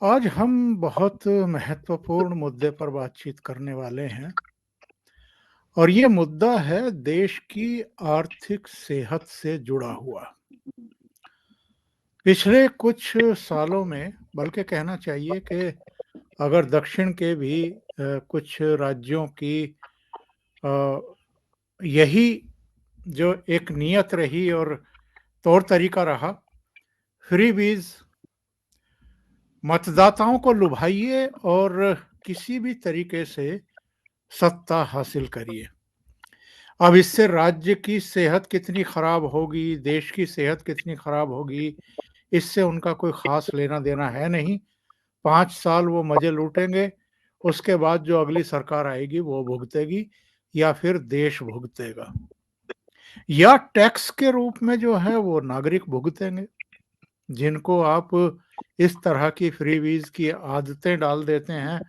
आज हम बहुत महत्वपूर्ण मुद्दे पर बातचीत करने वाले हैं और ये मुद्दा है देश की आर्थिक सेहत से जुड़ा हुआ। पिछले कुछ सालों में बल्कि कहना चाहिए कि अगर दक्षिण के भी कुछ राज्यों की अ, यही जो एक नियत रही और तौर तरीका रहा, फ्रीबीज, मतदाताओं को लुभाइए और किसी भी तरीके से सत्ता हासिल करिए। अब इससे राज्य की सेहत कितनी खराब होगी, देश की सेहत कितनी खराब होगी, इससे उनका कोई ख़ास लेना-देना है नहीं। 5 साल वो मज़े लूटेंगे, उसके बाद जो अगली सरकार आएगी वो भुगतेगी या फिर देश भुगतेगा। या टैक्स के रूप में जो है वो नागरिक भुगतेंगे, जिनको आप इस तरह की फ्रीबीज़ की आदतें डाल देते हैं,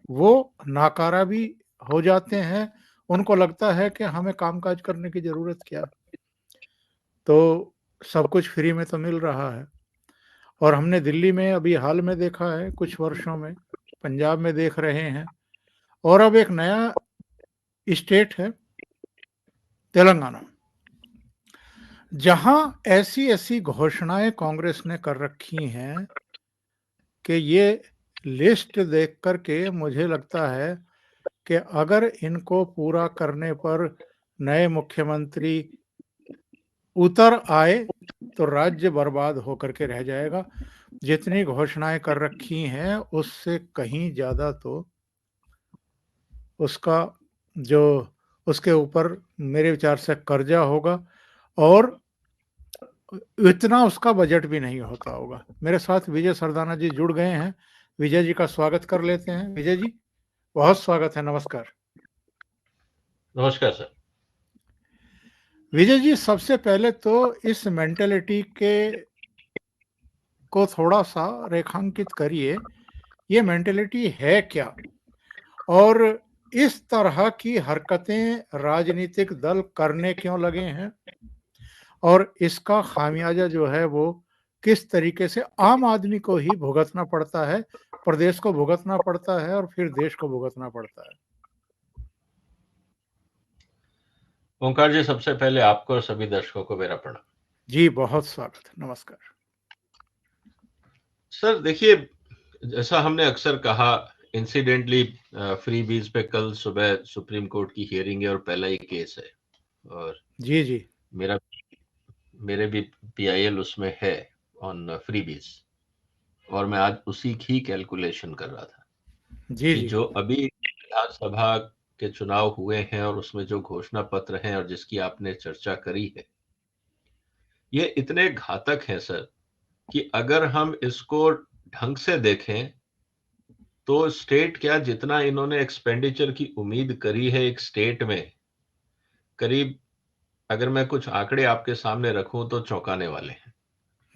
वो नाकारा भी हो जाते हैं। उनको लगता है कि हमें काम-काज करने की ज़रूरत क्या है? तो सब कुछ फ्री में तो मिल रहा है। और हमने दिल्ली में अभी हाल में देखा है, कुछ वर्षों में, पंजाब में देख रहे हैं और अब एक नया स्टेट है तेलंगाना, जहाँ ऐसी-ऐसी घोषणाएँ कांग्रेस ने कर रखी हैं कि ये लिस्ट देख कर के मुझे लगता है कि अगर इनको पूरा करने पर नए मुख्यमंत्री उतर आए, तो राज्य बर्बाद होकर के रह जाएगा। जितनी घोषणाएँ कर रखी हैं, उससे कहीं ज़्यादा तो उसका जो उसके ऊपर मेरे विचार से कर्जा होगा और इतना उसका बजट भी नहीं होता होगा। मेरे साथ विजय सरदाना जी जुड़ गए हैं। विजय जी का स्वागत कर लेते हैं। विजय जी, बहुत स्वागत है, नमस्कार। नमस्कार सर। विजय जी, सबसे पहले तो इस मेंटालिटी के को थोड़ा-सा रेखांकित करिए। ये मेंटालिटी है क्या? और इस तरह की हरकतें राजनीतिक दल करने क्यों लगे हैं? और इसका खामियाजा जो है वो किस तरीके से आम आदमी को ही भुगतना पड़ता है, प्रदेश को भुगतना पड़ता है और फिर देश को भुगतना पड़ता है? ओंकार जी, सबसे पहले आपको और सभी दर्शकों को मेरा प्रणाम। जी, बहुत स्वागत है। नमस्कार। सर देखिए, जैसा हमने अक्सर कहा, इंसिडेंटली फ्री बीज पे कल सुबह सुप्रीम कोर्ट की हियरिंग है और पहला ही केस है। और जी, जी। मेरा मेरे भी पीआईएल उसमें है ऑन फ्री बीज। और मैं आज उसी की कैलकुलेशन कर रहा था जी, कि जी। जो अभी विधानसभा के चुनाव हुए हैं और उसमें जो घोषणा पत्र हैं और जिसकी आपने चर्चा करी है, ये इतने घातक हैं सर कि अगर हम इसको ढंग से देखें तो स्टेट क्या, जितना इन्होंने एक्सपेंडिचर की उम्मीद करी है एक स्टेट में, करीब, अगर मैं कुछ आंकड़े आपके सामने रखूं तो चौंकाने वाले हैं।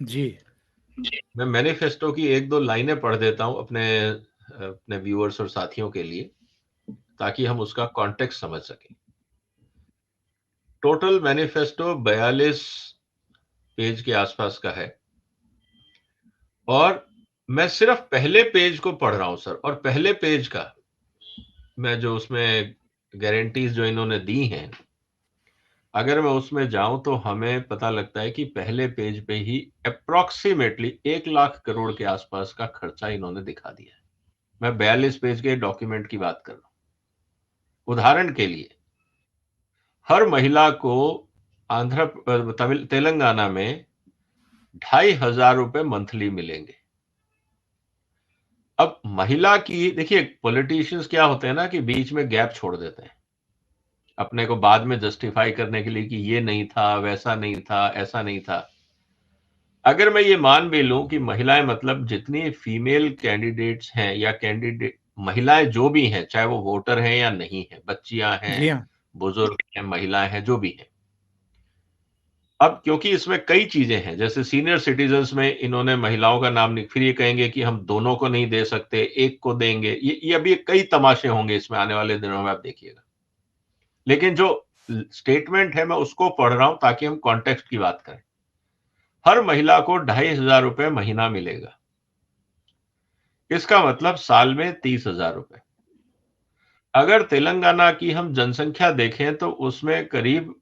जी। मैं मैनिफेस्टो की एक दो लाइनें पढ़ देता हूं अपने अपने व्यूअर्स और साथियों के लिए, ताकि हम उसका कॉन्टेक्स्ट समझ सकें। टोटल मैनिफेस्टो 42 पेज के आसपास का है और मैं सिर्फ पहले पेज को पढ़ रहा हूं सर। और पहले पेज का मैं जो उसमें गारंटीज जो इन्होंने दी हैं, अगर मैं उसमें जाऊं तो हमें पता लगता है कि पहले पेज पे ही अप्रोक्सीमेटली 1 लाख करोड़ के आसपास का खर्चा इन्होंने दिखा दिया है। मैं 42 पेज के डॉक्यूमेंट की बात कर रहा हूं। उदाहरण के लिए, हर महिला को तेलंगाना में 2,500 रुपए मंथली मिलेंगे। अब महिला की देखिए, पॉलिटिशियंस क्या होते हैं ना कि बीच में गैप छोड़ देते हैं अपने को बाद में जस्टिफाई करने के लिए कि ये नहीं था, वैसा नहीं था, ऐसा नहीं था। अगर मैं ये मान भी लूं कि महिलाएं, मतलब जितनी फीमेल कैंडिडेट्स हैं या कैंडिडेट महिलाएं जो भी हैं, चाहे वो वोटर हैं या नहीं है, बच्चियां जी हैं, हाँ। बुजुर्ग हैं, महिलाएं हैं, जो भी हैं। अब क्योंकि इसमें कई चीजें हैं, जैसे सीनियर सिटीजन्स में इन्होंने महिलाओं का नाम नहीं, फिर ये कहेंगे कि हम दोनों को नहीं दे सकते, एक को देंगे। ये अभी कई तमाशे होंगे इसमें आने वाले दिनों में, आप देखिएगा। लेकिन जो स्टेटमेंट है मैं उसको पढ़ रहा हूं ताकि हम कॉन्टेक्स्ट की बात करें। हर महिला को 2,500 रुपए महीना मिलेगा। इसका मतलब साल में 30,000 रुपए। अगर तेलंगाना की हम जनसंख्या देखें तो उसमें करीब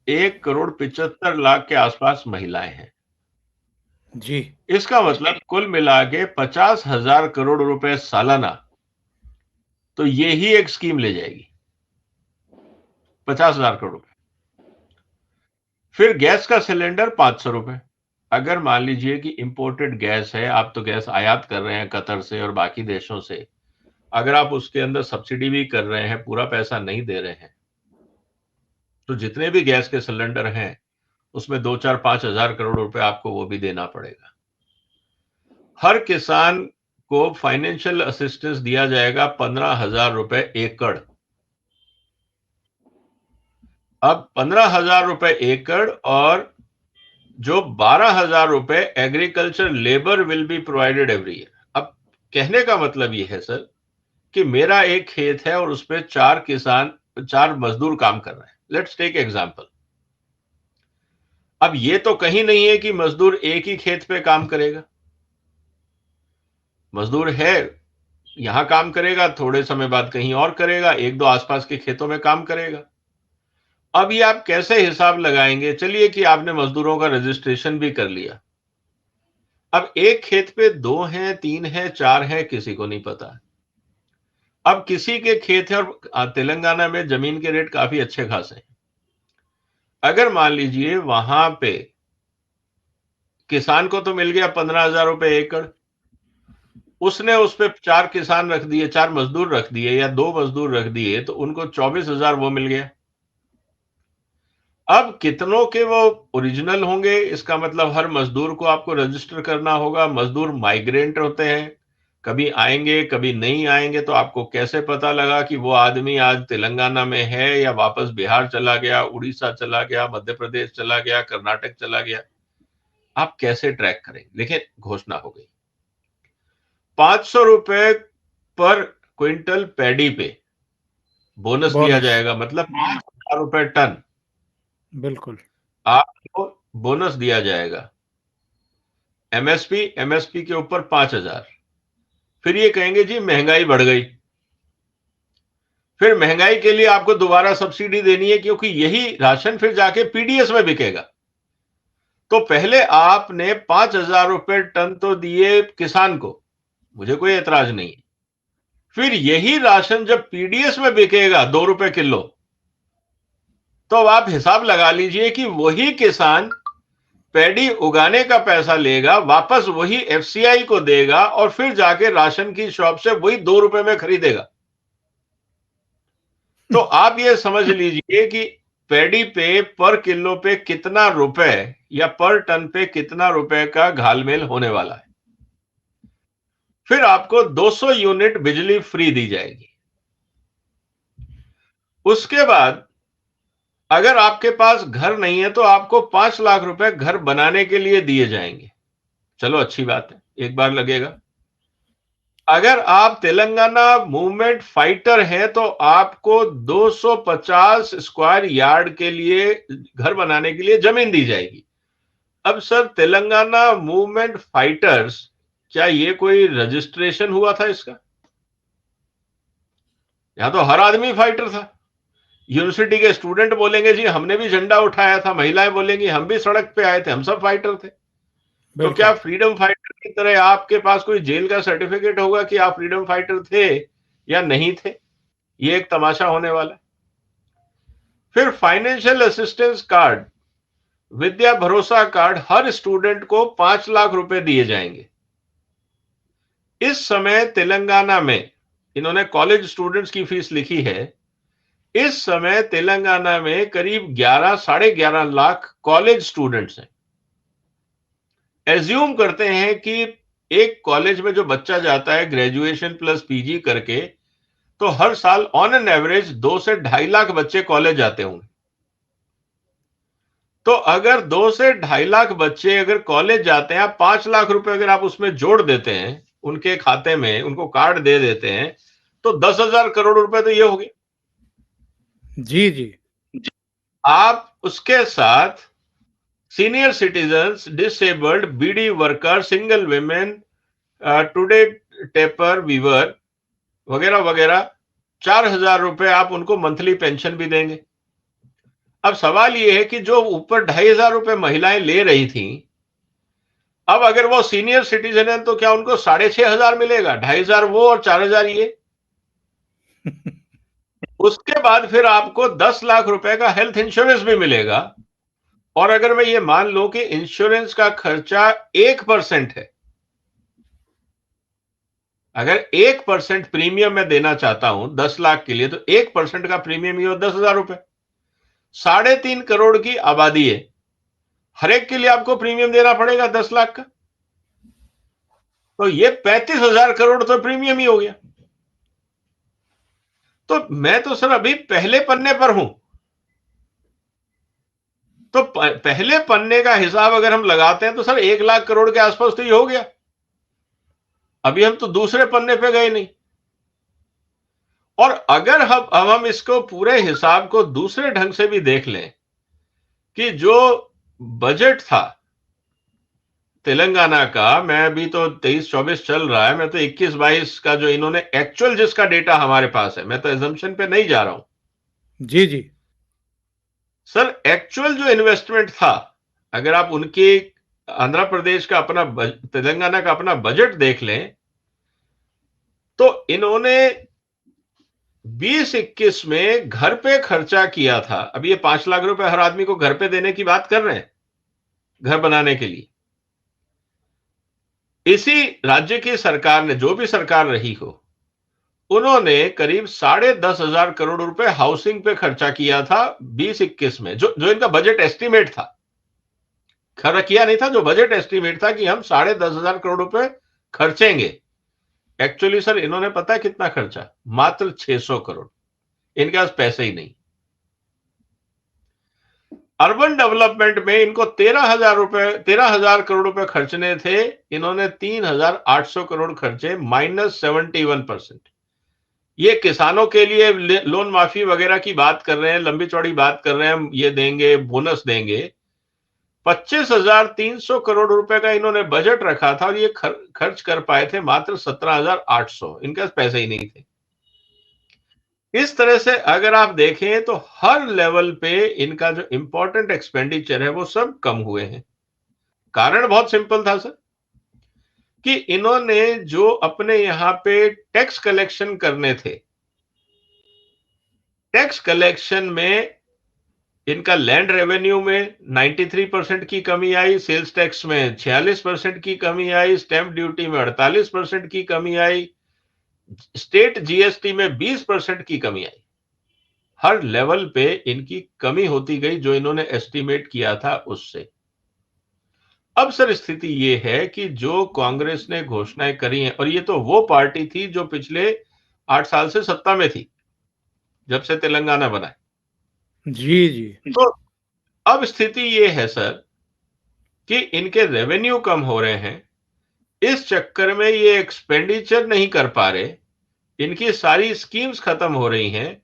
1,75,00,000 के आसपास महिलाएं हैं। जी। इसका मतलब कुल मिला के 50,000 करोड़ रुपए सालाना तो ये ही एक स्कीम ले जाएगी, 50,000 करोड़ रुपए। फिर गैस का सिलेंडर 500 रुपए। अगर मान लीजिए कि इंपोर्टेड गैस है, आप तो गैस आयात कर रहे हैं कतर से और बाकी देशों से, अगर आप उसके अंदर सब्सिडी भी कर रहे हैं, पूरा पैसा नहीं दे रहे हैं, तो जितने भी गैस के सिलेंडर हैं उसमें 2-4-5,000 करोड़ रुपए आपको वो भी देना पड़ेगा। हर किसान को फाइनेंशियल असिस्टेंस दिया जाएगा 15,000 रुपए एकड़। अब 15,000 रुपए एकड़ और जो 12,000 रुपए agriculture labour will be provided every year. अब कहने का मतलब ये है सर कि मेरा एक खेत है और उस पर 4 मजदूर काम कर रहे हैं। Let's take example. अब ये तो कहीं नहीं है कि मजदूर एक ही खेत पे काम करेगा। मजदूर है, यहां काम करेगा, थोड़े समय बाद कहीं और करेगा, 1-2 आसपास के खेतों में काम करेगा। अब ये आप कैसे हिसाब लगाएंगे? चलिए कि आपने मजदूरों का रजिस्ट्रेशन भी कर लिया। अब एक खेत पे 2 हैं, 3 हैं, 4 हैं, किसी को नहीं पता। अब किसी के खेत है और तेलंगाना में जमीन के रेट काफी अच्छे खासे हैं। अगर मान लीजिए वहां पे किसान को तो मिल गया 15,000 रुपए एकड़, उसने उस पे 4 किसान रख दिए, 4 मजदूर रख दिए या 2 मजदूर रख दिए, तो उनको 24,000 वो मिल गया। अब कितनों के वो ओरिजिनल होंगे, इसका मतलब हर मजदूर को आपको रजिस्टर करना होगा। मजदूर माइग्रेंट होते हैं, कभी आएंगे कभी नहीं आएंगे, तो आपको कैसे पता लगा कि वो आदमी आज तेलंगाना में है या वापस बिहार चला गया, उड़ीसा चला गया, मध्य प्रदेश चला गया, कर्नाटक चला गया? आप कैसे ट्रैक करेंगे? देखिए, घोषणा हो गई 500 रुपए पर क्विंटल पैडी पे बोनस दिया बोनस। जाएगा, मतलब 5,000 रुपए टन बिल्कुल। आपको बोनस दिया जाएगा। एमएसपी के ऊपर 5,000। फिर ये कहेंगे जी महंगाई बढ़ गई, फिर महंगाई के लिए आपको दोबारा सब्सिडी देनी है, क्योंकि यही राशन फिर जाके पीडीएस में बिकेगा। तो पहले आपने 5,000 रुपए टन तो दिए किसान को, मुझे कोई एतराज नहीं है। फिर यही राशन जब पीडीएस में बिकेगा 2 रुपए किलो, तो अब आप हिसाब लगा लीजिए कि वही किसान पैडी उगाने का पैसा लेगा, वापस वही एफसीआई को देगा और फिर जाके राशन की शॉप से वही 2 रुपए में खरीदेगा। तो आप ये समझ लीजिए कि पैडी पे पर किलो पे कितना रुपए या पर टन पे कितना रुपए का घालमेल होने वाला है। फिर आपको 200 यूनिट बिजली फ्री दी जाएगी। उसके बाद अगर आपके पास घर नहीं है तो आपको 5 लाख रुपए घर बनाने के लिए दिए जाएंगे। चलो अच्छी बात है, एक बार लगेगा। अगर आप तेलंगाना मूवमेंट फाइटर हैं तो आपको 250 स्क्वायर यार्ड के लिए घर बनाने के लिए जमीन दी जाएगी। अब सर, तेलंगाना मूवमेंट फाइटर्स, क्या ये कोई रजिस्ट्रेशन हुआ था इसका? यहां तो हर आदमी फाइटर था। यूनिवर्सिटी के स्टूडेंट बोलेंगे जी हमने भी झंडा उठाया था, महिलाएं बोलेंगी हम भी सड़क पे आए थे, हम सब फाइटर थे। तो क्या बिल्कुल। फ्रीडम फाइटर की तरह आपके पास कोई जेल का सर्टिफिकेट होगा कि आप फ्रीडम फाइटर थे या नहीं थे? ये एक तमाशा होने वाला है। फिर फाइनेंशियल असिस्टेंस कार्ड, विद्या भरोसा कार्ड, हर स्टूडेंट को 5 लाख रुपए दिए जाएंगे। इस समय तेलंगाना में, इन्होंने कॉलेज स्टूडेंट्स की फीस लिखी है, इस समय तेलंगाना में करीब 11-11.5 लाख कॉलेज स्टूडेंट्स हैं। एज्यूम करते हैं कि एक कॉलेज में जो बच्चा जाता है ग्रेजुएशन प्लस पीजी करके, तो हर साल ऑन एन एवरेज 2 से 2.5 लाख बच्चे कॉलेज जाते होंगे। तो अगर 2 से 2.5 लाख बच्चे अगर कॉलेज जाते हैं, 5 लाख रुपए अगर आप उसमें जोड़ देते हैं उनके खाते में, उनको कार्ड दे देते हैं, तो 10,000 करोड़ रुपए तो ये हो गए। जी जी। आप उसके साथ senior citizens, disabled, beedi worker, single women, toddy tapper, weaver वगैरह वगैरह 4,000 रुपए आप उनको मंथली पेंशन भी देंगे। अब सवाल यह है कि जो ऊपर 2,500 रुपए महिलाएं ले रही थी, अब अगर वो सीनियर सिटीजन है तो क्या उनको 6,500 मिलेगा? 2,500 वो और 4,000 ये। उसके बाद फिर आपको 10 लाख रुपए का हेल्थ इंश्योरेंस भी मिलेगा। और अगर मैं ये मान लूं कि इंश्योरेंस का खर्चा 1% है, अगर 1% प्रीमियम मैं देना चाहता हूं 10 लाख के लिए, तो 1% का प्रीमियम ये 10,000 रुपए। 3.5 करोड़ की आबादी है, हर एक के लिए आपको प्रीमियम देना पड़ेगा 10 लाख का, तो ये 35,000 करोड़ तो प्रीमियम ही हो गया। तो मैं तो सर अभी पहले पन्ने पर हूं, तो पहले पन्ने का हिसाब अगर हम लगाते हैं तो सर 1 लाख करोड़ के आसपास तो ये हो गया। अभी हम तो दूसरे पन्ने पे गए नहीं। और अगर हम इसको पूरे हिसाब को दूसरे ढंग से भी देख लें कि जो बजट था तेलंगाना का, मैं अभी तो 23-24 चल रहा है, मैं तो 21-22 का जो इन्होंने एक्चुअल जिसका डेटा हमारे पास है, मैं तो एजम्पशन पे नहीं जा रहा हूं। जी जी सर एक्चुअल जो इन्वेस्टमेंट था, अगर आप उनके आंध्र प्रदेश का अपना तेलंगाना का अपना बजट देख लें, तो इन्होंने 20-21 में घर पे खर्चा किया था। अभी ये 5 लाख रुपए हर आदमी को घर पे देने की बात कर रहे हैं, घर बनाने के लिए। इसी राज्य की सरकार ने, जो भी सरकार रही हो, उन्होंने करीब 10,500 करोड़ रुपए हाउसिंग पे खर्चा किया था 20-21 में, जो इनका बजट एस्टीमेट था। खर्च किया नहीं था, जो बजट एस्टीमेट था कि हम 10,500 करोड़ रुपए खर्चेंगे। एक्चुअली सर इन्होंने पता है कितना खर्चा? मात्र 600 करोड़। इनके पास पैसे ही नहीं। अर्बन डेवलपमेंट में इनको 13,000 करोड़ रुपए खर्चने थे, इन्होंने 3,800 करोड़ खर्चे, -71%। ये किसानों के लिए लोन माफी वगैरह की बात कर रहे हैं, लंबी चौड़ी बात कर रहे हैं, ये देंगे, बोनस देंगे। 25,300 करोड़ रुपए का इन्होंने बजट रखा था और ये खर्च कर पाए थे मात्र 17,800। इनके पास पैसे ही नहीं थे। इस तरह से अगर आप देखें तो हर लेवल पे इनका जो इंपॉर्टेंट एक्सपेंडिचर है वो सब कम हुए हैं। कारण बहुत सिंपल था सर, कि इन्होंने जो अपने यहां पे टैक्स कलेक्शन करने थे, टैक्स कलेक्शन में इनका लैंड रेवेन्यू में 93% की कमी आई, सेल्स टैक्स में 46% की कमी आई, स्टैंप ड्यूटी में 48% की कमी आई, स्टेट जीएसटी में 20% की कमी आई। हर लेवल पे इनकी कमी होती गई जो इन्होंने एस्टीमेट किया था उससे। अब सर स्थिति ये है कि जो कांग्रेस ने घोषणाएं करी हैं, और ये तो वो पार्टी थी जो पिछले 8 साल से सत्ता में थी, जब से तेलंगाना बना है। जी जी तो अब स्थिति ये है सर कि इनके रेवेन्यू कम हो रहे हैं, इस चक्कर में ये एक्सपेंडिचर नहीं कर पा रहे, इनकी सारी स्कीम्स खत्म हो रही हैं,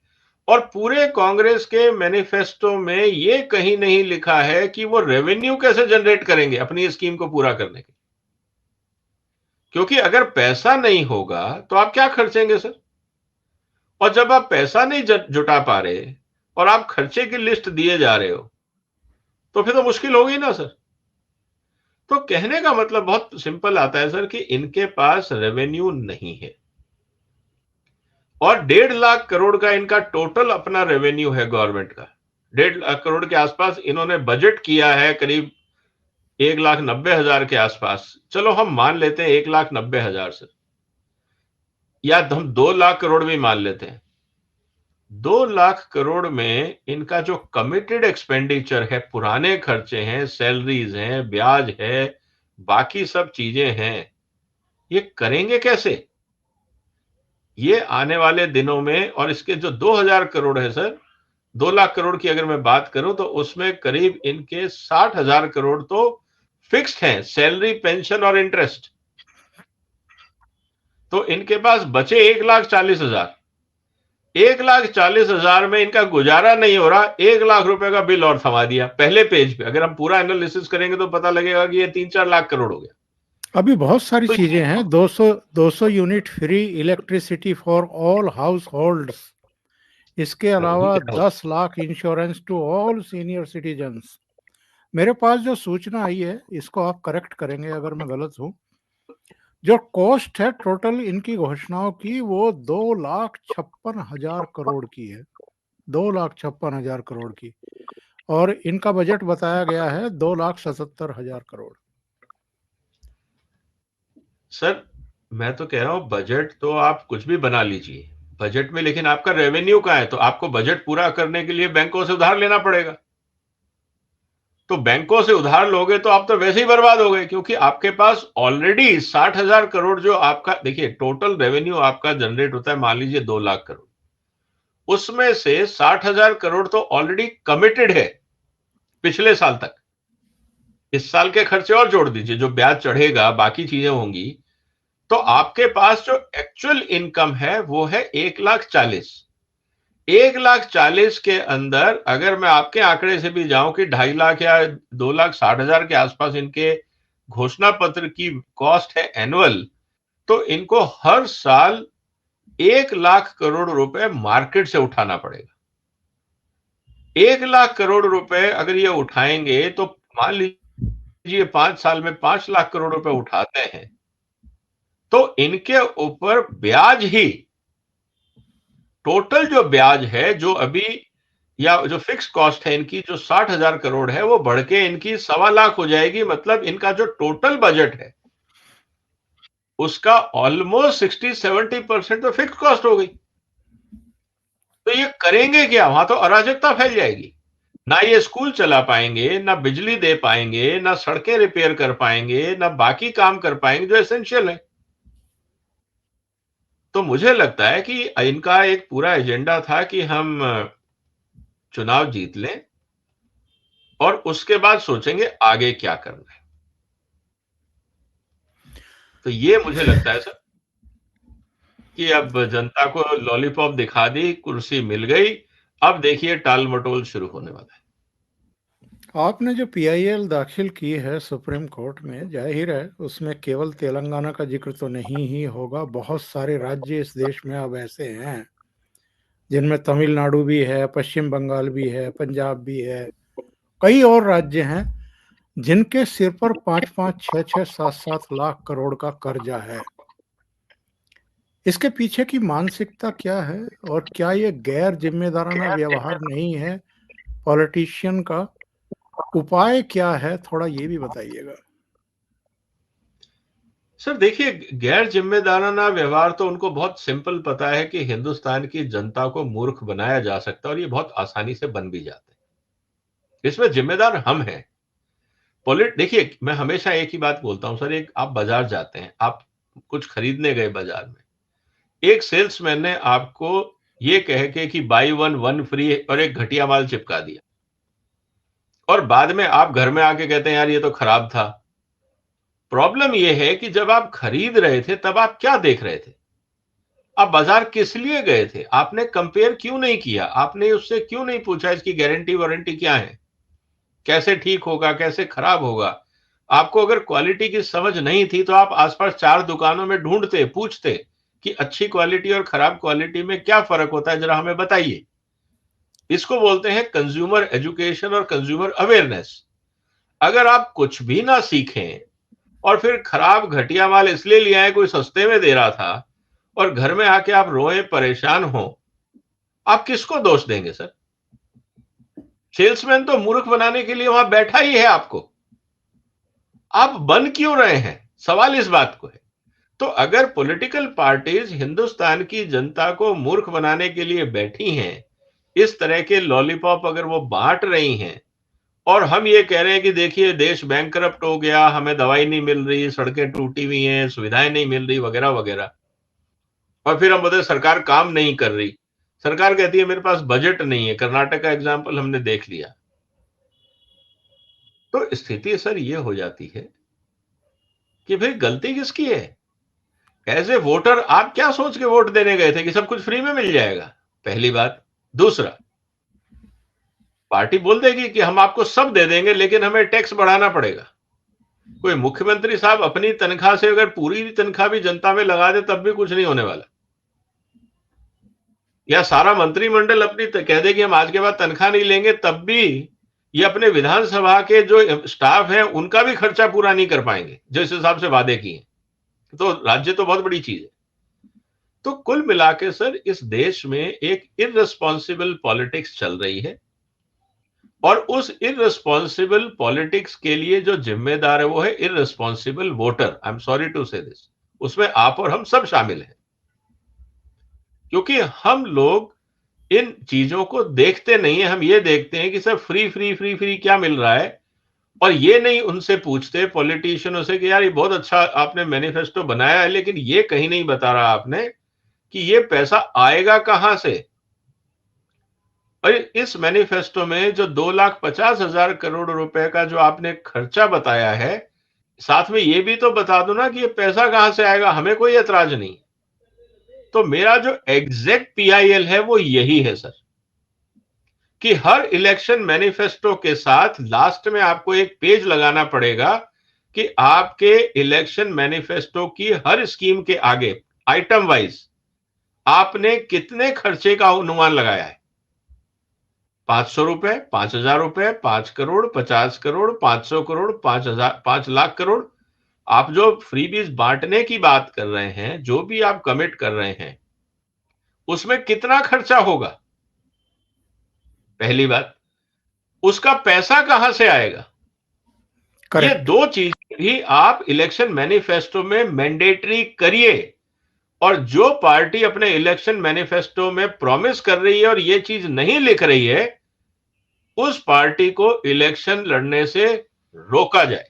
और पूरे कांग्रेस के मैनिफेस्टो में ये कहीं नहीं लिखा है कि वो रेवेन्यू कैसे जनरेट करेंगे अपनी स्कीम को पूरा करने के। क्योंकि अगर पैसा नहीं होगा तो आप क्या खर्चेंगे सर? और जब आप पैसा नहीं जुटा पा रहे और आप खर्चे की लिस्ट दिए जा रहे हो, तो फिर तो मुश्किल होगी ना सर। तो कहने का मतलब बहुत सिंपल आता है सर, कि इनके पास रेवेन्यू नहीं है, और 1.5 लाख करोड़ का इनका टोटल अपना रेवेन्यू है गवर्नमेंट का। 1.5 लाख करोड़ के आसपास इन्होंने बजट किया है, करीब 1,90,000 के आसपास। चलो हम मान लेते हैं 1,90,000 सर, या हम 2 लाख करोड़ भी मान लेते हैं। 2 लाख करोड़ में इनका जो कमिटेड एक्सपेंडिचर है, पुराने खर्चे हैं, सैलरीज हैं, ब्याज है, बाकी सब चीजें हैं, ये करेंगे कैसे? ये आने वाले दिनों में, और इसके जो 2,000 करोड़ है सर, 2 लाख करोड़ की अगर मैं बात करूं तो उसमें करीब इनके 60,000 करोड़ तो फिक्स्ड हैं, सैलरी, पेंशन और इंटरेस्ट। तो इनके पास बचे 1,40,000। 1,40,000 में इनका गुजारा नहीं हो रहा, 1 लाख रुपए का बिल और थमा दिया पहले पेज पे। अगर हम पूरा एनालिसिस करेंगे तो पता लगेगा कि ये 3-4 लाख करोड़ हो गया। अभी बहुत सारी तो चीजें हैं। 200 unit free electricity for all households, इसके वही अलावा कह रहा हूँ। 10 lakh insurance to all senior citizens. मेरे पास जो सूचना आई है, इसको आप करेक्ट करेंगे अगर मैं गलत हूँ, जो कॉस्ट है टोटल इनकी घोषणाओं की, वो 2,56,000 करोड़ की है। 2,56,000 करोड़ की। और इनका बजट बताया गया है 2,77,000 करोड़। सर, मैं तो कह रहा हूँ बजट तो आप कुछ भी बना लीजिए बजट में, लेकिन आपका रेवेन्यू कहाँ है? तो आपको बजट पूरा करने के लिए बैंकों से उधार लेना पड़ेगा। तो बैंकों से उधार लोगे तो आप तो वैसे ही बर्बाद हो गए, क्योंकि आपके पास ऑलरेडी 60,000 करोड़ जो आपका, देखिए टोटल रेवेन्यू आपका जनरेट होता है, मान लीजिए 2 लाख करोड़, उसमें से 60,000 करोड़ तो ऑलरेडी कमिटेड है पिछले साल तक। इस साल के खर्चे और जोड़ दीजिए, जो ब्याज चढ़ेगा, बाकी चीजें होंगी, तो आपके पास जो एक्चुअल इनकम है वो है 1,40,000। 1,40,000 के अंदर अगर मैं आपके आंकड़े से भी जाऊं कि 2.5 लाख या 2,60,000 के आसपास इनके घोषणा पत्र की कॉस्ट है एनुअल, तो इनको हर साल 1 लाख करोड़ रुपए मार्केट से उठाना पड़ेगा। 1 लाख करोड़ रुपए अगर ये उठाएंगे तो मान लीजिए 5 साल में 5 लाख करोड़ रुपए उठाते हैं, तो इनके ऊपर ब्याज ही, टोटल जो ब्याज है जो अभी, या जो फिक्स कॉस्ट है इनकी जो 60,000 करोड़ है, वो बढ़ के इनकी 1,25 लाख हो जाएगी। मतलब इनका जो टोटल बजट है उसका ऑलमोस्ट 60-70% तो फिक्स कॉस्ट हो गई। तो ये करेंगे क्या? वहां तो अराजकता फैल जाएगी। ना ये स्कूल चला पाएंगे, ना बिजली दे पाएंगे, ना सड़कें रिपेयर कर पाएंगे, ना बाकी काम कर पाएंगे जो एसेंशियल है। तो मुझे लगता है कि इनका एक पूरा एजेंडा था कि हम चुनाव जीत लें और उसके बाद सोचेंगे आगे क्या करना है। तो ये मुझे लगता है सर कि अब जनता को लॉलीपॉप दिखा दी, कुर्सी मिल गई, अब देखिए टाल मटोल शुरू होने वाला है। आपने जो पीआईएल दाखिल की है सुप्रीम कोर्ट में, जाहिर है उसमें केवल तेलंगाना का जिक्र तो नहीं ही होगा। बहुत सारे राज्य इस देश में अब ऐसे हैं जिनमें तमिलनाडु भी है, पश्चिम बंगाल भी है, पंजाब भी है, कई और राज्य हैं जिनके सिर पर 5-5, 6-6, 7-7 लाख करोड़ का कर्जा है। इसके पीछे की मानसिकता क्या है, और क्या ये गैर जिम्मेदाराना व्यवहार नहीं है पॉलिटिशियन का? उपाय क्या है, थोड़ा ये भी बताइएगा। सर देखिए, गैर जिम्मेदाराना व्यवहार तो उनको बहुत सिंपल पता है कि हिंदुस्तान की जनता को मूर्ख बनाया जा सकता है, और ये बहुत आसानी से बन भी जाते हैं। इसमें जिम्मेदार हम हैं। देखिए, मैं हमेशा एक ही बात बोलता हूं सर, एक आप बाजार जाते हैं, आप कुछ खरीदने गए बाजार में, एक सेल्समैन ने आपको ये कह के कि बाई वन वन फ्री और एक घटिया माल चिपका दिया, और बाद में आप घर में आके कहते हैं यार ये तो खराब था। प्रॉब्लम ये है कि जब आप खरीद रहे थे तब आप क्या देख रहे थे? आप बाजार किस लिए गए थे? आपने कंपेयर क्यों नहीं किया? आपने उससे क्यों नहीं पूछा इसकी गारंटी वारंटी क्या है, कैसे ठीक होगा, कैसे खराब होगा? आपको अगर क्वालिटी की समझ नहीं थी तो आप आसपास 4 दुकानों में ढूंढते, पूछते कि अच्छी क्वालिटी और खराब क्वालिटी में क्या फर्क होता है, जरा हमें बताइए। इसको बोलते हैं कंज्यूमर एजुकेशन और कंज्यूमर अवेयरनेस। अगर आप कुछ भी ना सीखें और फिर खराब घटिया माल इसलिए ले आए कोई सस्ते में दे रहा था, और घर में आके आप रोए परेशान हो, आप किसको दोष देंगे सर? सेल्समैन तो मूर्ख बनाने के लिए वहां बैठा ही है आपको। आप बन क्यों रहे हैं? सवाल इस बात को है। तो अगर पॉलिटिकल पार्टीज हिंदुस्तान की जनता को मूर्ख बनाने के लिए बैठी हैं, इस तरह के लॉलीपॉप अगर वो बांट रही हैं, और हम ये कह रहे हैं कि देखिए देश बैंकरप्ट हो गया, हमें दवाई नहीं मिल रही, सड़कें टूटी हुई हैं, सुविधाएं नहीं मिल रही, वगैरह वगैरह, और फिर हम बोलते सरकार काम नहीं कर रही। सरकार कहती है मेरे पास बजट नहीं है। कर्नाटक का एग्जाम्पल हमने देख लिया। तो स्थिति सर ये हो जाती है कि भाई गलती किसकी है? एज ए वोटर आप क्या सोच के वोट देने गए थे कि सब कुछ फ्री में मिल जाएगा? पहली बात। दूसरा, पार्टी बोल देगी कि हम आपको सब दे देंगे लेकिन हमें टैक्स बढ़ाना पड़ेगा। कोई मुख्यमंत्री साहब अपनी तनख्वाह से अगर पूरी तनख्वाह भी जनता में लगा दे तब भी कुछ नहीं होने वाला, या सारा मंत्रिमंडल अपनी कह दे कि हम आज के बाद तनख्वाह नहीं लेंगे, तब भी ये अपने विधानसभा के जो स्टाफ है उनका भी खर्चा पूरा नहीं कर पाएंगे जिस हिसाब से वादे किए। तो राज्य तो बहुत बड़ी चीज है। तो कुल मिला के सर इस देश में एक इररिस्पॉन्सिबल पॉलिटिक्स चल रही है, और उस इररिस्पॉन्सिबल पॉलिटिक्स के लिए जो जिम्मेदार है वो है irresponsible voter. I am sorry to say this, उसमें आप और हम सब शामिल हैं, क्योंकि हम लोग इन चीजों को देखते नहीं है। हम ये देखते हैं कि sir free free free free क्या मिल रहा है, और ये नहीं उनसे पूछते पॉलिटिशियनों से कि यार ये बहुत अच्छा आपने मैनिफेस्टो बनाया है, लेकिन ये कहीं नहीं बता रहा आपने कि ये पैसा आएगा कहां से। और इस मैनिफेस्टो में जो 2,50,000 करोड़ रुपए का जो आपने खर्चा बताया है, साथ में ये भी तो बता दो ना कि ये पैसा कहां से आएगा। हमें कोई ऐतराज नहीं। तो मेरा जो एग्जैक्ट पीआईएल है वो यही है सर, कि हर इलेक्शन मैनिफेस्टो के साथ लास्ट में आपको एक पेज लगाना पड़ेगा कि आपके इलेक्शन मैनिफेस्टो की हर स्कीम के आगे आइटम वाइज आपने कितने खर्चे का अनुमान लगाया है। 500 रुपए, 5,000 रुपए, 5 करोड़, 50 करोड़, 500 करोड़, 5,000, 5 लाख करोड़। आप जो फ्रीबीज बांटने की बात कर रहे हैं, जो भी आप कमिट कर रहे हैं, उसमें कितना खर्चा होगा, पहली बात। उसका पैसा कहां से आएगा। ये करेक्ट। दो चीज भी आप इलेक्शन मैनिफेस्टो में मैंडेटरी करिए। और जो पार्टी अपने इलेक्शन मैनिफेस्टो में प्रॉमिस कर रही है और ये चीज नहीं लिख रही है, उस पार्टी को इलेक्शन लड़ने से रोका जाए,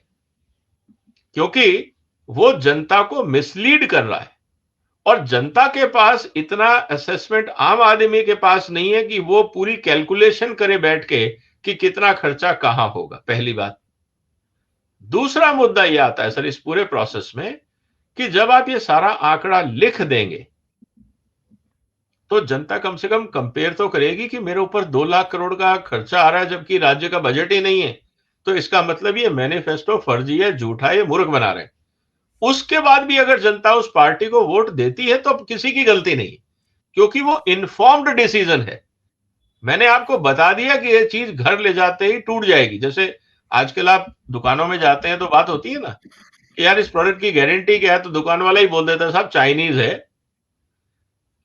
क्योंकि वो जनता को मिसलीड कर रहा है। और जनता के पास इतना असेसमेंट आम आदमी के पास नहीं है कि वो पूरी कैलकुलेशन करे बैठ के कि कितना खर्चा कहां होगा, पहली बात। दूसरा मुद्दा यह आता है सर इस पूरे प्रोसेस में कि जब आप ये सारा आंकड़ा लिख देंगे तो जनता कम से कम कंपेयर तो करेगी कि मेरे ऊपर 2 लाख करोड़ का खर्चा आ रहा है जबकि राज्य का बजट ही नहीं है। तो इसका मतलब ये मैनिफेस्टो फर्जी है, झूठा है, ये मूर्ख बना रहे हैं। उसके बाद भी अगर जनता उस पार्टी को वोट देती है तो किसी की गलती नहीं, क्योंकि वो इन्फॉर्म्ड डिसीजन है। मैंने आपको बता दिया कि ये चीज घर ले जाते ही टूट जाएगी। जैसे आजकल आप दुकानों में जाते हैं तो बात होती है ना कि यार इस प्रोडक्ट की गारंटी क्या है, तो दुकान वाला ही बोल देता है साहब चाइनीज है,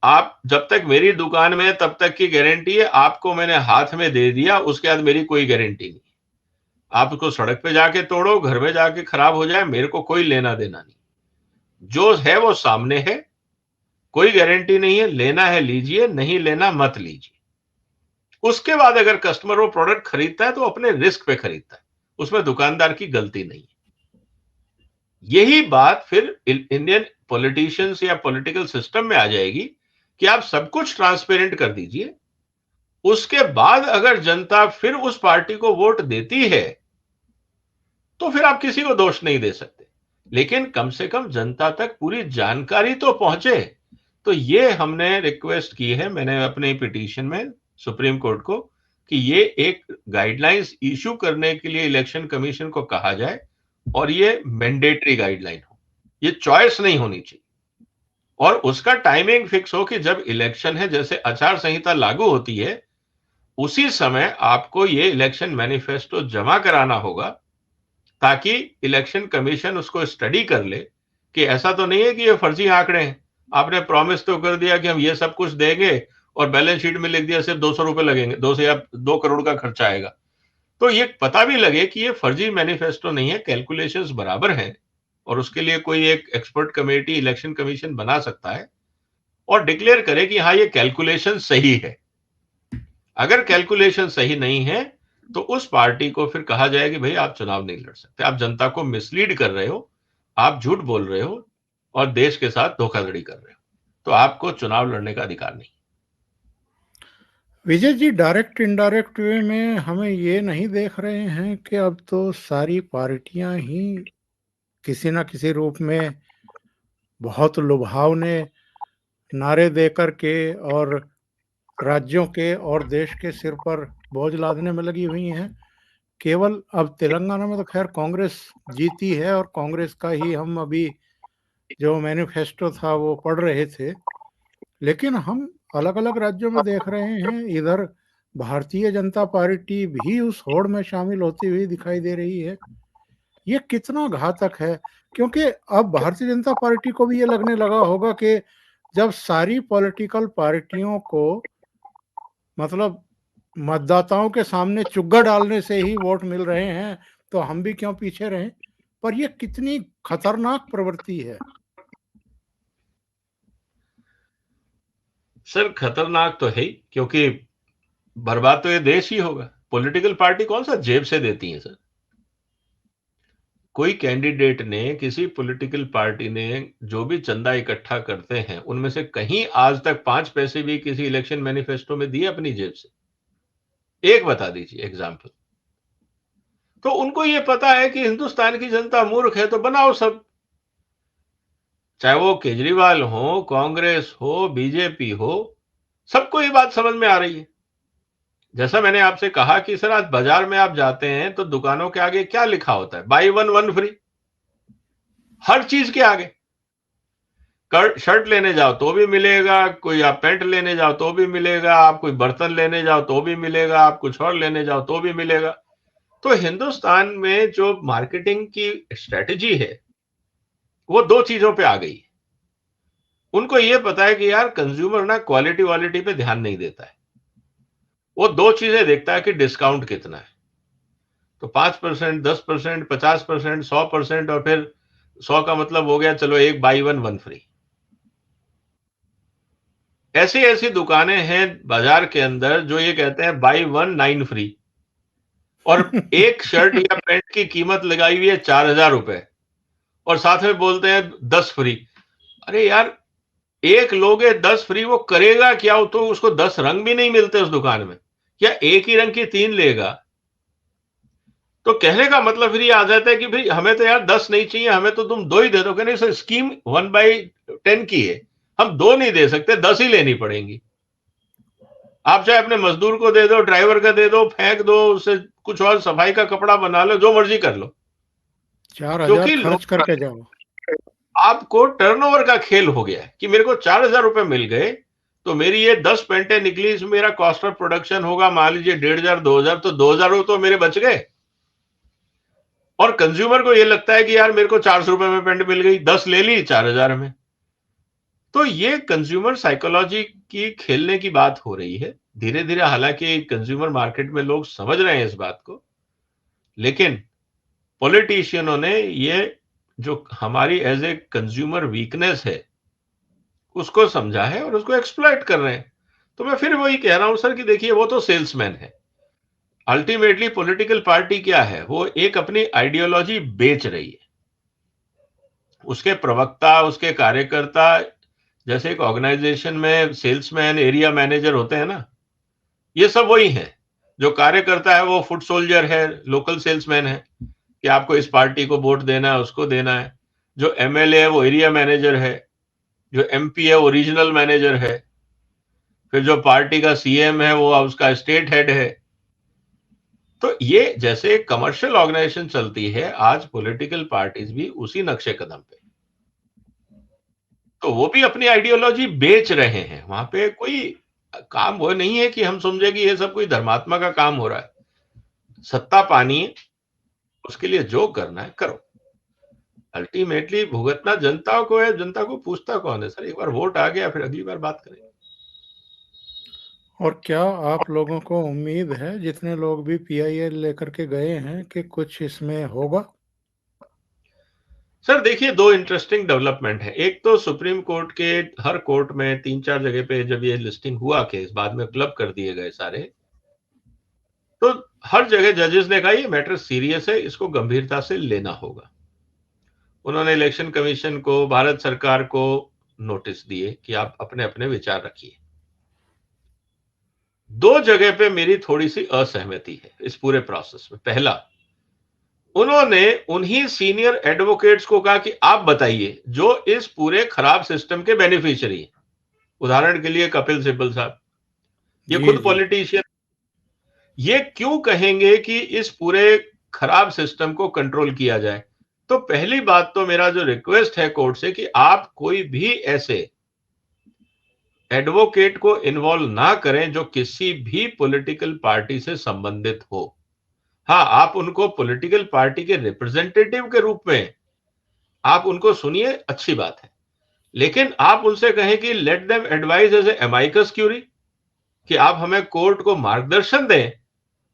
आप जब तक मेरी दुकान में है तब तक की गारंटी है, आपको मैंने हाथ में दे दिया उसके बाद मेरी कोई गारंटी नहीं। आप उसको सड़क पे जाके तोड़ो, घर में जाके खराब हो जाए, मेरे को कोई लेना देना नहीं। जो है वो सामने है, कोई गारंटी नहीं है, लेना है लीजिए, नहीं लेना मत लीजिए। उसके बाद अगर कस्टमर वो प्रोडक्ट खरीदता है तो अपने रिस्क पे खरीदता है, उसमें दुकानदार की गलती नहीं है। यही बात फिर इंडियन पॉलिटिशियंस या पॉलिटिकल सिस्टम में आ जाएगी कि आप सब कुछ ट्रांसपेरेंट कर दीजिए। उसके बाद अगर जनता फिर उस पार्टी को वोट देती है तो फिर आप किसी को दोष नहीं दे सकते, लेकिन कम से कम जनता तक पूरी जानकारी तो पहुंचे। तो ये हमने रिक्वेस्ट की है, मैंने अपने पिटीशन में सुप्रीम कोर्ट को, कि ये एक गाइडलाइंस इशू करने के लिए इलेक्शन कमीशन को कहा जाए और ये मैंडेटरी गाइडलाइन हो, ये चॉइस नहीं होनी चाहिए। और उसका टाइमिंग फिक्स हो कि जब इलेक्शन है, जैसे आचार संहिता लागू होती है उसी समय आपको ये इलेक्शन मैनिफेस्टो जमा कराना होगा, ताकि इलेक्शन कमीशन उसको स्टडी कर ले कि ऐसा तो नहीं है कि ये फर्जी आंकड़े हैं। आपने प्रॉमिस तो कर दिया कि हम ये सब कुछ देंगे और बैलेंस शीट में लिख दिया सिर्फ 200 रुपए लगेंगे, 2 से या 2 करोड़ का खर्चा आएगा। तो ये पता भी लगे कि ये फर्जी मैनिफेस्टो नहीं है, कैलकुलेशंस बराबर हैं, और उसके लिए कोई एक एक्सपर्ट कमेटी इलेक्शन कमीशन बना सकता है और डिक्लेयर करे कि हाँ ये कैलकुलेशन सही है। अगर कैलकुलेशन सही नहीं है तो उस पार्टी को फिर कहा जाए कि भाई आप चुनाव नहीं लड़ सकते, आप जनता को मिसलीड कर रहे हो, आप झूठ बोल रहे हो और देश के साथ धोखाधड़ी कर रहे हो, तो आपको चुनाव लड़ने का अधिकार नहीं। Vijay ji, direct indirect way में हमें ये नहीं देख रहे हैं कि अब तो सारी पार्टियां ही किसी न किसी रूप में बहुत लुभावने नारे दे कर के और राज्यों के और देश के सिर पर बोझ लादने में लगी हुई हैं। केवल अब तेलंगाना में तो खैर कांग्रेस जीती है और कांग्रेस का ही हम अभी जो मैनिफेस्टो था वो पढ़ रहे थे, लेकिन हम अलग अलग राज्यों में देख रहे हैं इधर भारतीय जनता पार्टी भी उस होड़ में शामिल होती हुई दिखाई दे रही है। ये कितना घातक है, क्योंकि अब भारतीय जनता पार्टी को भी ये लगने लगा होगा कि जब सारी पॉलिटिकल पार्टियों को मतलब मतदाताओं के सामने चुग्गा डालने से ही वोट मिल रहे हैं, तो हम भी क्यों पीछे रहें। पर ये कितनी खतरनाक प्रवृत्ति है। सर खतरनाक तो है ही, क्योंकि बर्बाद तो ये देश ही होगा। पॉलिटिकल पार्टी कौन सा जेब से देती है सर? कोई कैंडिडेट ने, किसी पॉलिटिकल पार्टी ने जो भी चंदा इकट्ठा करते हैं, उनमें से कहीं आज तक 5 पैसे भी किसी इलेक्शन मैनिफेस्टो में दिए अपनी जेब से? एक बता दीजिए एग्जाम्पल। तो उनको ये पता है कि हिंदुस्तान की जनता मूर्ख है, तो बनाओ सब, चाहे वो केजरीवाल हो, कांग्रेस हो, बीजेपी हो, सबको ये बात समझ में आ रही है। जैसा मैंने आपसे कहा कि सर आज बाजार में आप जाते हैं तो दुकानों के आगे क्या लिखा होता है? बाई वन वन फ्री, हर चीज के आगे। शर्ट लेने जाओ तो भी मिलेगा, कोई आप पैंट लेने जाओ तो भी मिलेगा, आप कोई बर्तन लेने जाओ तो भी मिलेगा, आप कुछ और लेने जाओ तो भी मिलेगा। तो हिंदुस्तान में जो मार्केटिंग की स्ट्रेटेजी है वो दो चीजों पे आ गई। उनको ये पता है कि यार कंज्यूमर ना क्वालिटी वालिटी पे ध्यान नहीं देता है, वो दो चीजें देखता है कि डिस्काउंट कितना है। तो 5%, 10%, 50%, 100%, और फिर 100 का मतलब हो गया चलो एक बाई वन वन फ्री। ऐसी ऐसी दुकानें हैं बाजार के अंदर जो ये कहते हैं बाई वन 9 फ्री, और एक शर्ट या पैंट की कीमत लगाई हुई है 4,000 रुपए, और साथ में बोलते हैं 10 फ्री। अरे यार, एक लोगे 10 फ्री, वो करेगा क्या? तो उसको 10 रंग भी नहीं मिलते उस दुकान में, या एक ही रंग की 3 लेगा। तो कहने का मतलब फिर ये आ जाता है कि भाई हमें तो यार 10 नहीं चाहिए, हमें तो तुम 2 ही दे दो। कहने सर स्कीम 1/10 की है, हम 2 नहीं दे सकते, 10 ही लेनी पड़ेंगी। आप चाहे अपने मजदूर को दे दो, ड्राइवर का दे दो, फेंक दो, उससे कुछ और सफाई का कपड़ा बना लो, जो मर्जी कर लो, 4,000 क्योंकि खर्च लोग, करके जाओ। आपको टर्नओवर का खेल हो गया है कि मेरे को 4,000 रुपए मिल गए, तो मेरी ये 10 पेंटें निकली, इसमें मेरा कॉस्ट ऑफ प्रोडक्शन होगा मान लीजिए 1,500, 2,000, तो 2,000 तो मेरे बच गए। और कंज्यूमर को ये लगता है कि यार मेरे को 400 रुपए में पेंट मिल गई, 10 ले ली 4,000 में। तो ये कंज्यूमर साइकोलॉजी की खेलने की बात हो रही है धीरे धीरे। हालांकि कंज्यूमर मार्केट में लोग समझ रहे हैं इस बात को, लेकिन पॉलिटिशियनों ने ये जो हमारी एज ए कंज्यूमर वीकनेस है उसको समझा है और उसको एक्सप्लॉइट कर रहे हैं। तो मैं फिर वही कह रहा हूं सर कि देखिए वो तो सेल्समैन है। अल्टीमेटली पॉलिटिकल पार्टी क्या है? वो एक अपनी आइडियोलॉजी बेच रही है। उसके प्रवक्ता, उसके कार्यकर्ता, जैसे एक ऑर्गेनाइजेशन में सेल्समैन, एरिया मैनेजर होते हैं ना, ये सब वही है। जो कार्यकर्ता है वो फुट सोल्जर है, लोकल सेल्समैन है कि आपको इस पार्टी को वोट देना है, उसको देना है। जो एमएलए है वो एरिया मैनेजर है, जो एमपी है वो रीजनल मैनेजर है, फिर जो पार्टी का सीएम है वो उसका स्टेट हेड है। तो ये जैसे कमर्शियल ऑर्गेनाइजेशन चलती है, आज पॉलिटिकल पार्टीज भी उसी नक्शे कदम पे। तो वो भी अपनी आइडियोलॉजी बेच रहे हैं। वहां पे कोई काम वो नहीं है कि हम समझे कि ये सब कोई धर्मात्मा का काम हो रहा है। सत्ता पानी है, उसके लिए जो करना है करो। अल्टीमेटली भुगतना जनता को है, जनता को पूछता कौन है सर? एक बार वोट आ गया, फिर अगली बार बात करेंगे। और क्या आप लोगों को उम्मीद है, जितने लोग भी पीआईएल लेकर के गए हैं, कि कुछ इसमें होगा? सर देखिए, दो इंटरेस्टिंग डेवलपमेंट है। एक तो सुप्रीम कोर्ट के हर कोर्ट में 3-4 जगह पे जब ये लिस्टिंग हुआ केस, बाद में क्लब कर दिए गए सारे, तो हर जगह जजेस ने कहा ये मैटर सीरियस है, इसको गंभीरता से लेना होगा। उन्होंने इलेक्शन कमीशन को, भारत सरकार को नोटिस दिए कि आप अपने अपने विचार रखिए। दो जगह पे मेरी थोड़ी सी असहमति है इस पूरे प्रोसेस में। पहला, उन्होंने उन्हीं सीनियर एडवोकेट्स को कहा कि आप बताइए जो इस पूरे खराब सिस्टम के बेनिफिशियरी हैं। उदाहरण के लिए कपिल सिब्बल साहब, ये जी खुद जी। पॉलिटिशियन, ये क्यों कहेंगे कि इस पूरे खराब सिस्टम को कंट्रोल किया जाए? तो पहली बात तो मेरा जो रिक्वेस्ट है कोर्ट से कि आप कोई भी ऐसे एडवोकेट को इन्वॉल्व ना करें जो किसी भी पॉलिटिकल पार्टी से संबंधित हो। हाँ, आप उनको पॉलिटिकल पार्टी के रिप्रेजेंटेटिव के रूप में आप उनको सुनिए, अच्छी बात है। लेकिन आप उनसे कहें कि let them advise as a amicus curiae, कि आप हमें कोर्ट को मार्गदर्शन दें।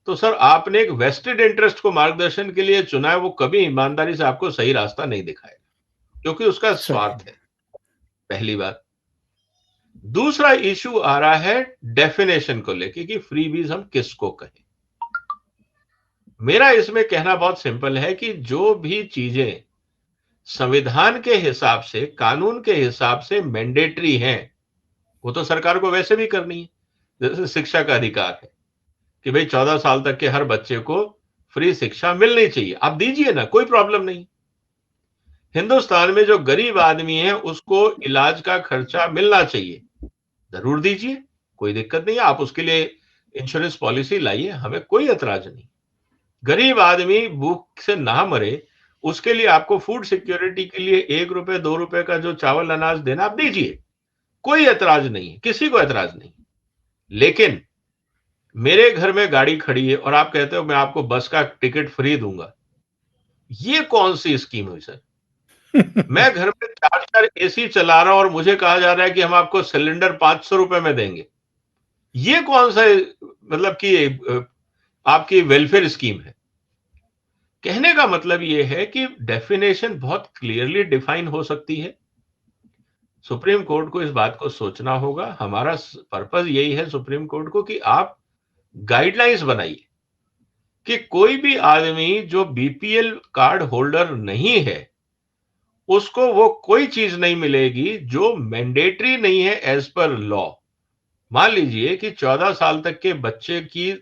तो सर, आपने एक वेस्टेड इंटरेस्ट को मार्गदर्शन के लिए चुना है, वो कभी ईमानदारी से आपको सही रास्ता नहीं दिखाएगा, क्योंकि उसका सही। स्वार्थ है, पहली बात। दूसरा इश्यू आ रहा है डेफिनेशन को लेके कि फ्रीबीज हम किसको कहें। मेरा इसमें कहना बहुत सिंपल है कि जो भी चीजें संविधान के हिसाब से, कानून के हिसाब से मैंडेटरी हैं, वो तो सरकार को वैसे भी करनी है। जैसे शिक्षा का अधिकार है कि भाई 14 साल तक के हर बच्चे को फ्री शिक्षा मिलनी चाहिए, आप दीजिए ना, कोई प्रॉब्लम नहीं। हिंदुस्तान में जो गरीब आदमी है उसको इलाज का खर्चा मिलना चाहिए, जरूर दीजिए, कोई दिक्कत नहीं है। आप उसके लिए इंश्योरेंस पॉलिसी लाइए, हमें कोई एतराज नहीं। गरीब आदमी भूख से ना मरे, उसके लिए आपको फूड सिक्योरिटी के लिए 1 रुपए 2 रुपए का जो चावल अनाज देना, आप दीजिए, कोई एतराज नहीं है, किसी को एतराज नहीं। लेकिन मेरे घर में गाड़ी खड़ी है और आप कहते हो मैं आपको बस का टिकट फ्री दूंगा, ये कौन सी स्कीम हुई सर? मैं घर में 4 एसी चला रहा हूं और मुझे कहा जा रहा है कि हम आपको सिलेंडर 500 रुपए में देंगे, ये कौन सा मतलब कि आपकी वेलफेयर स्कीम है? कहने का मतलब ये है कि डेफिनेशन बहुत क्लियरली डिफाइन हो सकती है। सुप्रीम कोर्ट को इस बात को सोचना होगा। हमारा पर्पस यही है सुप्रीम कोर्ट को कि आप गाइडलाइंस बनाइए कि कोई भी आदमी जो बीपीएल कार्ड होल्डर नहीं है, उसको वो कोई चीज नहीं मिलेगी जो मैंडेटरी नहीं है एज पर लॉ। मान लीजिए कि 14 साल तक के बच्चे की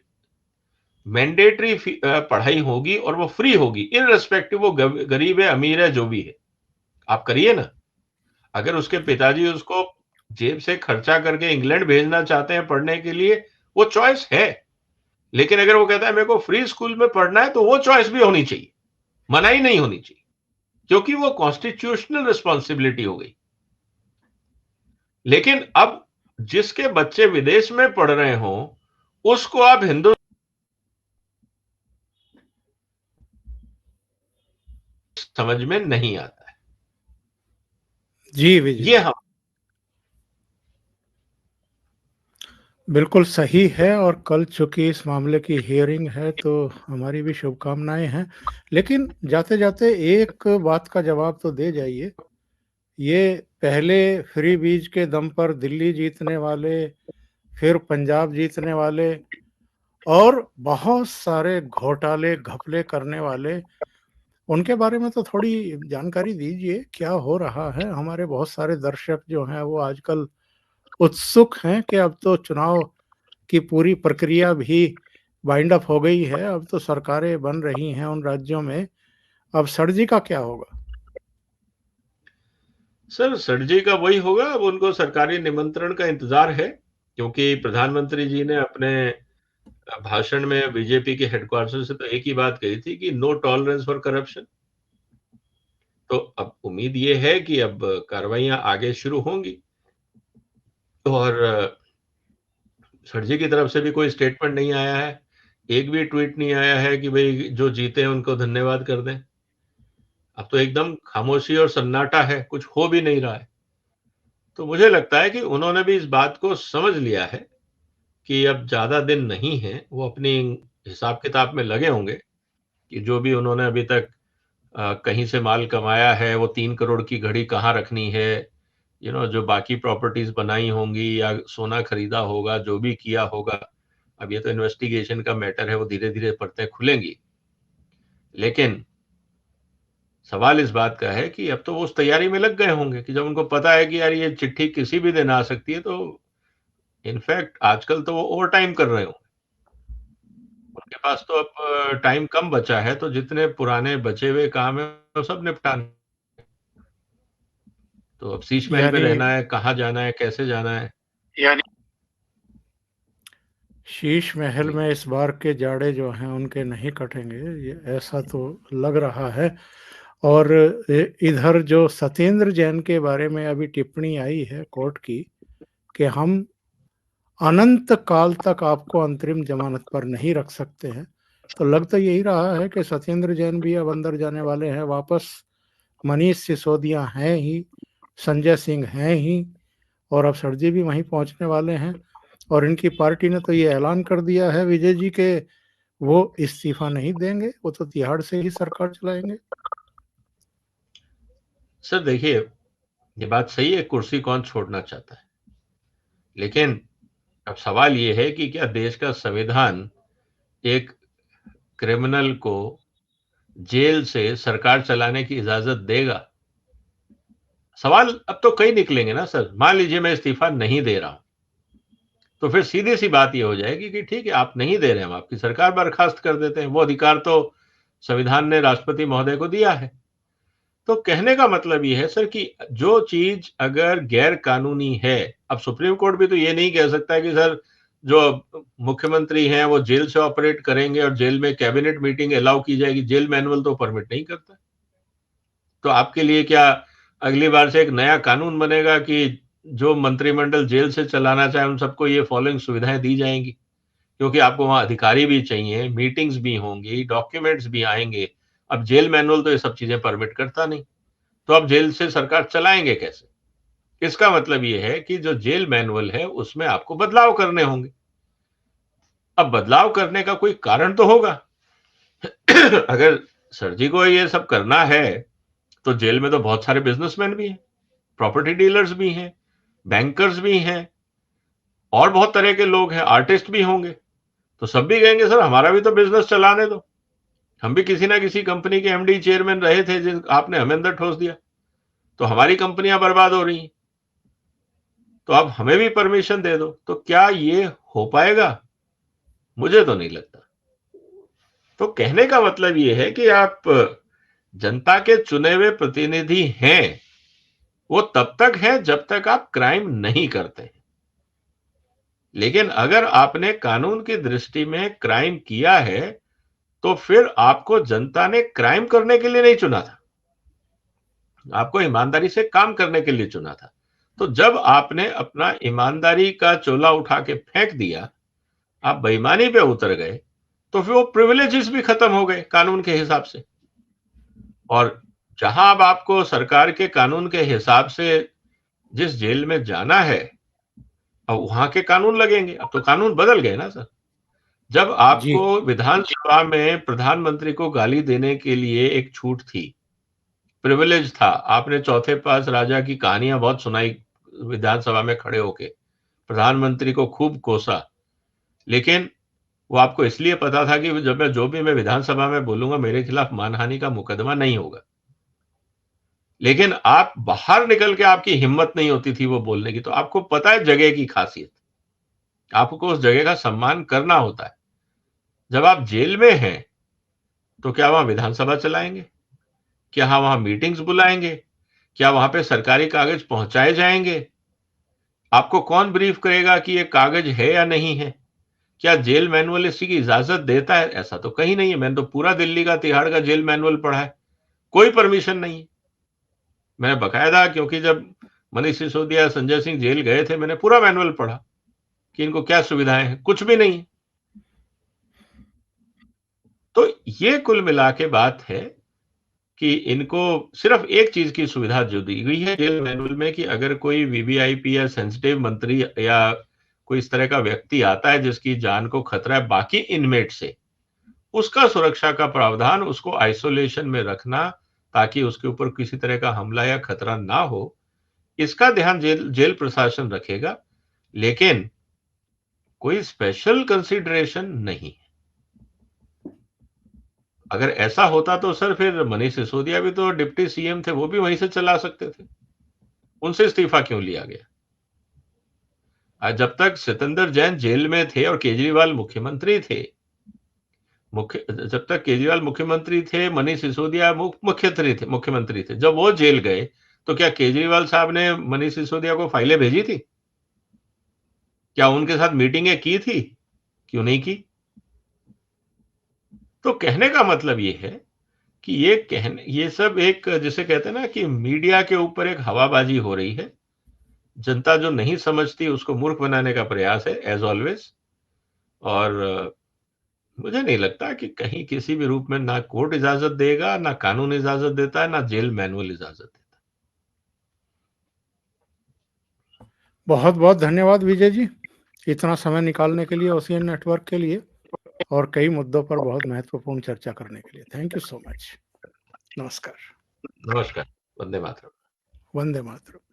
मैंडेटरी पढ़ाई होगी और वो फ्री होगी, इनरेस्पेक्टिव वो गरीब है अमीर है जो भी है, आप करिए ना। अगर उसके पिताजी उसको जेब से खर्चा करके इंग्लैंड भेजना चाहते हैं पढ़ने के लिए, वो चॉइस है। लेकिन अगर वो कहता है मेरे को फ्री स्कूल में पढ़ना है, तो वो चॉइस भी होनी चाहिए, मनाही नहीं होनी चाहिए, क्योंकि वो कॉन्स्टिट्यूशनल रिस्पॉन्सिबिलिटी हो गई। लेकिन अब जिसके बच्चे विदेश में पढ़ रहे हो, उसको आप हिंदू समझ में नहीं आता है। जी विजय ये जी, हम बिल्कुल सही है। और कल चूंकि इस मामले की हियरिंग है तो हमारी भी शुभकामनाएं हैं। लेकिन जाते जाते एक बात का जवाब तो दे जाइए। ये पहले फ्री बीज के दम पर दिल्ली जीतने वाले, फिर पंजाब जीतने वाले, और बहुत सारे घोटाले घपले करने वाले, उनके बारे में तो थोड़ी जानकारी दीजिए, क्या हो रहा है? हमारे बहुत सारे दर्शक जो हैं वो आजकल उत्सुक हैं कि अब तो चुनाव की पूरी प्रक्रिया भी वाइंड अप हो गई है, अब तो सरकारें बन रही हैं उन राज्यों में, अब सर जी का क्या होगा? सर, सर का वही होगा। अब उनको सरकारी निमंत्रण का इंतजार है, क्योंकि प्रधानमंत्री जी ने अपने भाषण में बीजेपी के हेडक्वार्टर से तो एक ही बात कही थी कि नो टॉलरेंस फॉर करप्शन। तो अब उम्मीद ये है कि अब कार्रवाइयां आगे शुरू होंगी। और सर जी की तरफ से भी कोई स्टेटमेंट नहीं आया है, एक भी ट्वीट नहीं आया है कि भाई जो जीते हैं उनको धन्यवाद कर दें। अब तो एकदम खामोशी और सन्नाटा है, कुछ हो भी नहीं रहा है। तो मुझे लगता है कि उन्होंने भी इस बात को समझ लिया है कि अब ज्यादा दिन नहीं है, वो अपनी हिसाब किताब में लगे होंगे कि जो भी उन्होंने अभी तक कहीं से माल कमाया है, वो 3 करोड़ की घड़ी कहाँ रखनी है, जो बाकी प्रॉपर्टीज बनाई होंगी या सोना खरीदा होगा, जो भी किया होगा। अब ये तो इन्वेस्टिगेशन का मैटर है, वो धीरे धीरे परतें खुलेंगी। लेकिन सवाल इस बात का है कि अब तो वो उस तैयारी में लग गए होंगे कि जब उनको पता है कि यार ये चिट्ठी किसी भी दिन आ सकती है, तो इनफैक्ट आजकल तो वो ओवर टाइम कर रहे हो। उनके पास तो अब टाइम कम बचा है, तो जितने पुराने बचे हुए काम है वो सब निपटाने। तो अब शीश महल में यानी रहना है, कहाँ जाना है, कैसे जाना है। यानी शीश महल जी। में इस बार के जाड़े जो हैं उनके नहीं कटेंगे, ये ऐसा तो लग रहा है। और इधर जो सत्येंद्र जैन के बारे में अभी टिप्पणी आई है कोर्ट की कि हम अनंत काल तक आपको अंतरिम जमानत पर नहीं रख सकते हैं, तो लग तो यही रहा है कि सत्येंद्र जैन भी अब अंदर जाने वाले हैं वापस। मनीष सिसोदिया हैं ही, संजय सिंह हैं ही, और अब सर जी भी वहीं पहुंचने वाले हैं। और इनकी पार्टी ने तो ये ऐलान कर दिया है विजय जी के वो इस्तीफा नहीं देंगे, वो तो तिहाड़ से ही सरकार चलाएंगे। सर देखिए, ये बात सही है, कुर्सी कौन छोड़ना चाहता है, लेकिन अब सवाल ये है कि क्या देश का संविधान एक क्रिमिनल को जेल से सरकार चलाने की इजाजत देगा? सवाल अब तो कई निकलेंगे ना सर। मान लीजिए मैं इस्तीफा नहीं दे रहा हूं, तो फिर सीधी सी बात ये हो जाएगी कि ठीक है, आप नहीं दे रहे हैं, हम आपकी सरकार बर्खास्त कर देते हैं। वो अधिकार तो संविधान ने राष्ट्रपति महोदय को दिया है। तो कहने का मतलब ये है सर कि जो चीज अगर गैर कानूनी है, अब सुप्रीम कोर्ट भी तो ये नहीं कह सकता कि सर जो मुख्यमंत्री हैं वो जेल से ऑपरेट करेंगे और जेल में कैबिनेट मीटिंग अलाउ की जाएगी। जेल मैनुअल तो परमिट नहीं करता। तो आपके लिए क्या अगली बार से एक नया कानून बनेगा कि जो मंत्रिमंडल जेल से चलाना चाहे उन सबको ये फॉलोइंग सुविधाएं दी जाएंगी? क्योंकि आपको वहां अधिकारी भी चाहिए, मीटिंग्स भी होंगी, डॉक्यूमेंट्स भी आएंगे। अब जेल मैनुअल तो ये सब चीजें परमिट करता नहीं, तो अब जेल से सरकार चलाएंगे कैसे? इसका मतलब ये है कि जो जेल मैनुअल है उसमें आपको बदलाव करने होंगे। अब बदलाव करने का कोई कारण तो होगा। अगर सर जी को ये सब करना है तो जेल में तो बहुत सारे बिजनेसमैन भी हैं, प्रॉपर्टी डीलर्स भी हैं, बैंकर्स भी हैं, और बहुत तरह के लोग हैं, आर्टिस्ट भी होंगे। तो सब भी कहेंगे सर हमारा भी तो बिजनेस चलाने दो, हम भी किसी ना किसी कंपनी के एमडी चेयरमैन रहे थे जिन आपने हमें अंदर ठोस दिया, तो हमारी कंपनियां बर्बाद हो रही हैं, तो आप हमें भी परमिशन दे दो। तो क्या ये हो पाएगा? मुझे तो नहीं लगता। तो कहने का मतलब ये है कि आप जनता के चुने हुए प्रतिनिधि हैं, वो तब तक है जब तक आप क्राइम नहीं करते। लेकिन अगर आपने कानून की दृष्टि में क्राइम किया है तो फिर आपको जनता ने क्राइम करने के लिए नहीं चुना था, आपको ईमानदारी से काम करने के लिए चुना था। तो जब आपने अपना ईमानदारी का चोला उठा के फेंक दिया, आप बेईमानी पे उतर गए, तो फिर वो प्रिविलेजेस भी खत्म हो गए कानून के हिसाब से। और जहां अब आपको सरकार के कानून के हिसाब से जिस जेल में जाना है, अब वहां के कानून लगेंगे। अब तो कानून बदल गए ना सर। जब जी। आपको विधानसभा में प्रधानमंत्री को गाली देने के लिए एक छूट थी, प्रिविलेज था, आपने चौथे पास राजा की कहानियां बहुत सुनाई विधानसभा में खड़े होके, प्रधानमंत्री को खूब कोसा, लेकिन वो आपको इसलिए पता था कि जब मैं जो भी मैं विधानसभा में बोलूंगा मेरे खिलाफ मानहानि का मुकदमा नहीं होगा। लेकिन आप बाहर निकल के आपकी हिम्मत नहीं होती थी वो बोलने की। तो आपको पता है जगह की खासियत, आपको उस जगह का सम्मान करना होता है। जब आप जेल में हैं तो क्या वहां विधानसभा चलाएंगे? क्या हाँ वहां मीटिंग्स बुलाएंगे? क्या वहां पे सरकारी कागज पहुंचाए जाएंगे? आपको कौन ब्रीफ करेगा कि ये कागज है या नहीं है? क्या जेल मैनुअल इसी की इजाजत देता है? ऐसा तो कहीं नहीं है। मैंने तो पूरा दिल्ली का तिहाड़ का जेल मैनुअल पढ़ा है, कोई परमिशन नहीं है। मैंने बकायदा, क्योंकि जब मनीष सिसोदिया संजय सिंह जेल गए थे मैंने पूरा मैनुअल पढ़ा कि इनको क्या सुविधाएं हैं, कुछ भी नहीं है। तो ये कुल मिला के बात है कि इनको सिर्फ एक चीज की सुविधा जो दी गई है जेल मैनुअल में कि अगर कोई वीवीआईपी या सेंसिटिव मंत्री या कोई इस तरह का व्यक्ति आता है जिसकी जान को खतरा है बाकी इनमेट से, उसका सुरक्षा का प्रावधान, उसको आइसोलेशन में रखना ताकि उसके ऊपर किसी तरह का हमला या खतरा ना हो, इसका ध्यान जेल जेल प्रशासन रखेगा। लेकिन कोई स्पेशल कंसिडरेशन नहीं। अगर ऐसा होता तो सर फिर मनीष सिसोदिया भी तो डिप्टी सीएम थे, वो भी वहीं से चला सकते थे। उनसे इस्तीफा क्यों लिया गया? जब तक सत्येंद्र जैन जेल में थे और केजरीवाल मुख्यमंत्री थे, जब तक केजरीवाल मुख्यमंत्री थे, मनीष सिसोदिया मुख्यमंत्री थे, जब वो जेल गए तो क्या केजरीवाल साहब ने मनीष सिसोदिया को फाइलें भेजी थी? क्या उनके साथ मीटिंगें की थी? क्यों नहीं की? तो कहने का मतलब ये है कि ये सब एक, जिसे कहते हैं ना कि मीडिया के ऊपर एक हवाबाजी हो रही है। जनता जो नहीं समझती उसको मूर्ख बनाने का प्रयास है, एज ऑलवेज। और मुझे नहीं लगता कि कहीं किसी भी रूप में ना कोर्ट इजाजत देगा, ना कानून इजाजत देता है, ना जेल मैनुअल इजाजत देता है। बहुत बहुत धन्यवाद विजय जी, इतना समय निकालने के लिए ओशियन नेटवर्क के लिए और कई मुद्दों पर बहुत महत्वपूर्ण चर्चा करने के लिए। Thank you so much. नमस्कार। नमस्कार। वंदे मातरम। वंदे मातरम।